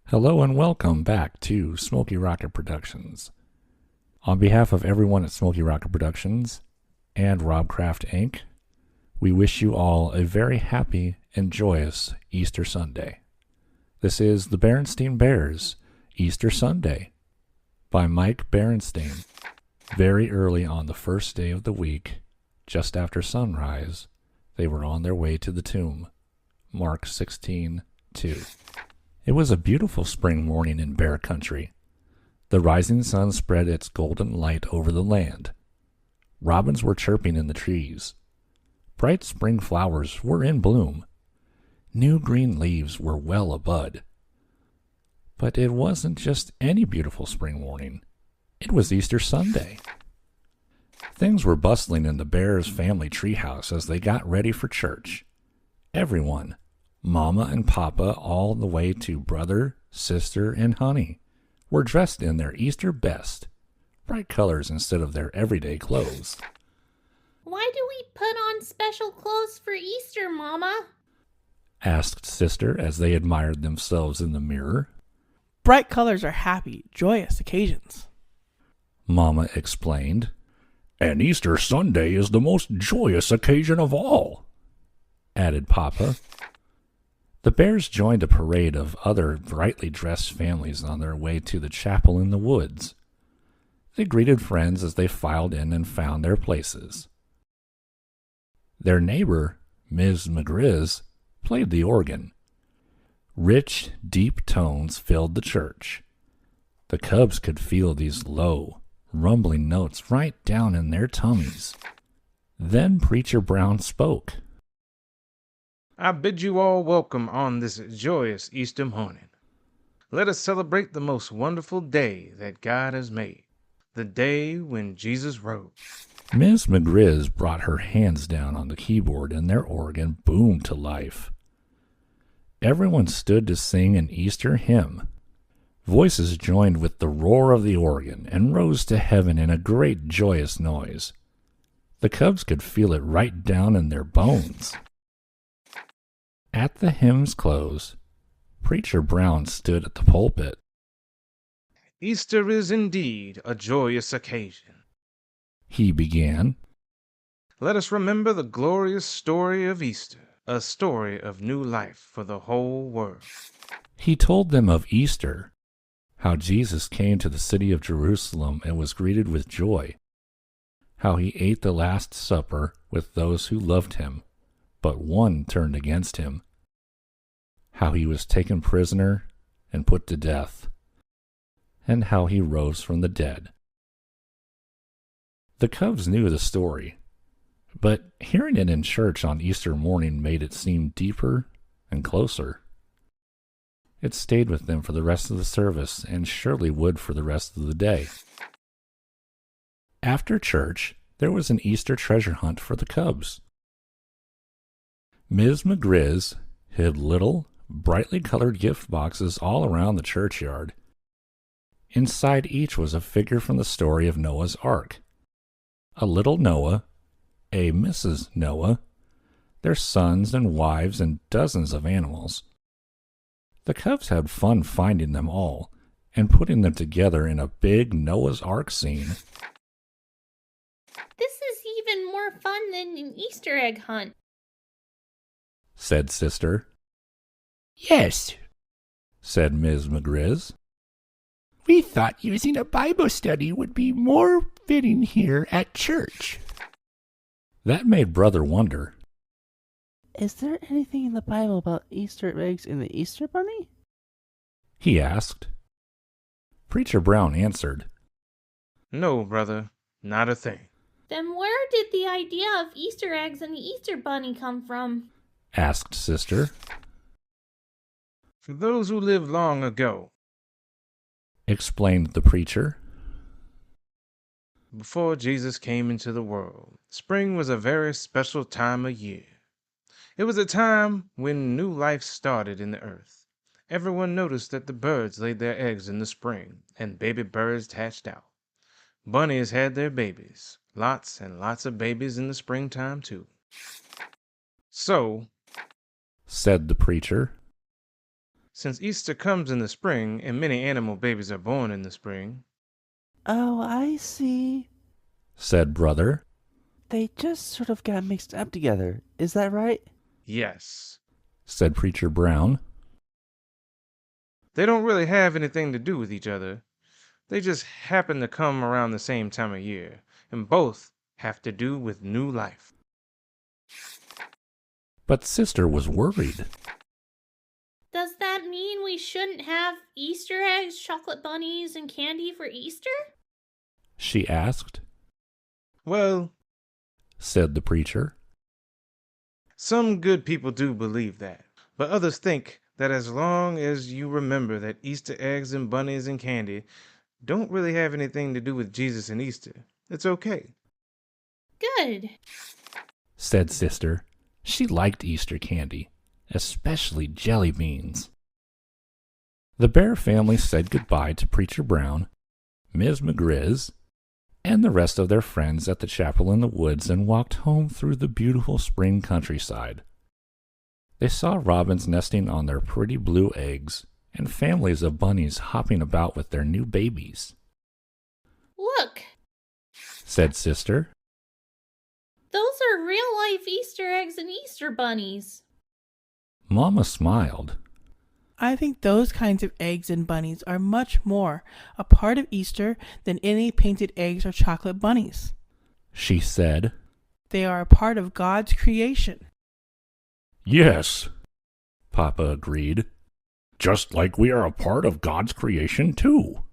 Hello and welcome back to Smokey Rocket Productions. On behalf of everyone at Smokey Rocket Productions and Robcraft Inc., we wish you all a very happy and joyous Easter Sunday. This is the Berenstain Bears Easter Sunday by Mike Berenstain. Very early on the first day of the week, just after sunrise, they were on their way to the tomb. Mark 16:2. It was a beautiful spring morning in Bear Country. The rising sun spread its golden light over the land. Robins were chirping in the trees. Bright spring flowers were in bloom. New green leaves were well abud. But it wasn't just any beautiful spring morning. It was Easter Sunday. Things were bustling in the Bears family treehouse as they got ready for church. Everyone, Mama and Papa, all the way to brother, sister, and honey, were dressed in their Easter best, bright colors instead of their everyday clothes. Why do we put on special clothes for Easter, Mama? Asked sister as they admired themselves in the mirror. Bright colors are happy, joyous occasions, Mama explained. And Easter Sunday is the most joyous occasion of all, added Papa. The Bears joined a parade of other brightly dressed families on their way to the chapel in the woods. They greeted friends as they filed in and found their places. Their neighbor, Ms. McGrizz, played the organ. Rich, deep tones filled the church. The cubs could feel these low, rumbling notes right down in their tummies. Then Preacher Brown spoke. I bid you all welcome on this joyous Easter morning. Let us celebrate the most wonderful day that God has made, the day when Jesus rose. Ms. McGrizz brought her hands down on the keyboard and their organ boomed to life. Everyone stood to sing an Easter hymn. Voices joined with the roar of the organ and rose to heaven in a great joyous noise. The cubs could feel it right down in their bones. At the hymn's close, Preacher Brown stood at the pulpit. Easter is indeed a joyous occasion. He began. Let us remember the glorious story of Easter, a story of new life for the whole world. He told them of Easter, how Jesus came to the city of Jerusalem and was greeted with joy, how he ate the Last Supper with those who loved him, but one turned against him, how he was taken prisoner and put to death, and how he rose from the dead. The cubs knew the story, but hearing it in church on Easter morning made it seem deeper and closer. It stayed with them for the rest of the service and surely would for the rest of the day. After church, there was an Easter treasure hunt for the cubs. Ms. McGrizz hid little, brightly colored gift boxes all around the churchyard. Inside each was a figure from the story of Noah's Ark. A little Noah, a Mrs. Noah, their sons and wives, and dozens of animals. The cubs had fun finding them all and putting them together in a big Noah's Ark scene. This is even more fun than an Easter egg hunt, said Sister. Yes, Said Ms. McGrizz. we thought using a Bible study would be more fitting here at church. That made Brother wonder. Is there anything in the Bible about Easter eggs and the Easter bunny? He asked. Preacher Brown answered. No, brother, not a thing. Then where did the idea of Easter eggs and the Easter bunny come from? Asked Sister. For those who lived long ago, Explained the preacher. before Jesus came into the world, spring was a very special time of year. It was a time when new life started in the earth. Everyone noticed that the birds laid their eggs in the spring, and baby birds hatched out. Bunnies had their babies, lots and lots of babies in the springtime too. So, Said the preacher. since Easter comes in the spring and many animal babies are born in the spring. Oh, I see. said Brother. They just sort of got mixed up together. Is that right? Yes. Said Preacher Brown. They don't really have anything to do with each other. They just happen to come around the same time of year, and both have to do with new life. But Sister was worried. Does that mean we shouldn't have Easter eggs, chocolate bunnies, and candy for Easter? She asked. Well, Said the preacher. some good people do believe that, but others think that as long as you remember that Easter eggs and bunnies and candy don't really have anything to do with Jesus and Easter, it's okay. Good. Said Sister. She liked Easter candy, especially jelly beans. The Bear family said goodbye to Preacher Brown, Ms. McGrizz, and the rest of their friends at the chapel in the woods and walked home through the beautiful spring countryside. They saw robins nesting on their pretty blue eggs and families of bunnies hopping about with their new babies. Look, Said Sister. those are real-life Easter eggs and Easter bunnies. Mama smiled. I think those kinds of eggs and bunnies are much more a part of Easter than any painted eggs or chocolate bunnies. She said. They are a part of God's creation. Yes, Papa agreed. Just like we are a part of God's creation too.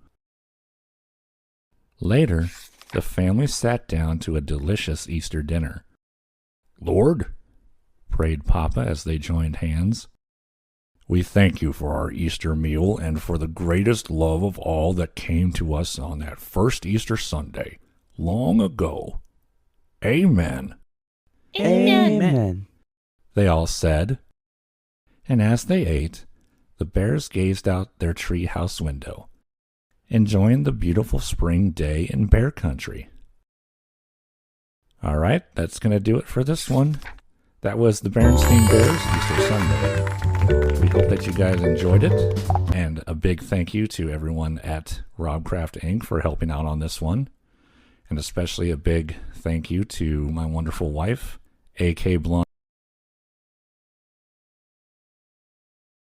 Later, the family sat down to a delicious Easter dinner. Lord, prayed Papa as they joined hands, we thank you for our Easter meal and for the greatest love of all that came to us on that first Easter Sunday, long ago. Amen. Amen. They all said. And as they ate, the bears gazed out their treehouse window, enjoying the beautiful spring day in bear country. All right, that's going to do it for this one. That was the Berenstain Bears Easter Sunday. We hope that you guys enjoyed it, and a big thank you to everyone at Robcraft Inc. for helping out on this one, and especially a big thank you to my wonderful wife, A.K. Blonde.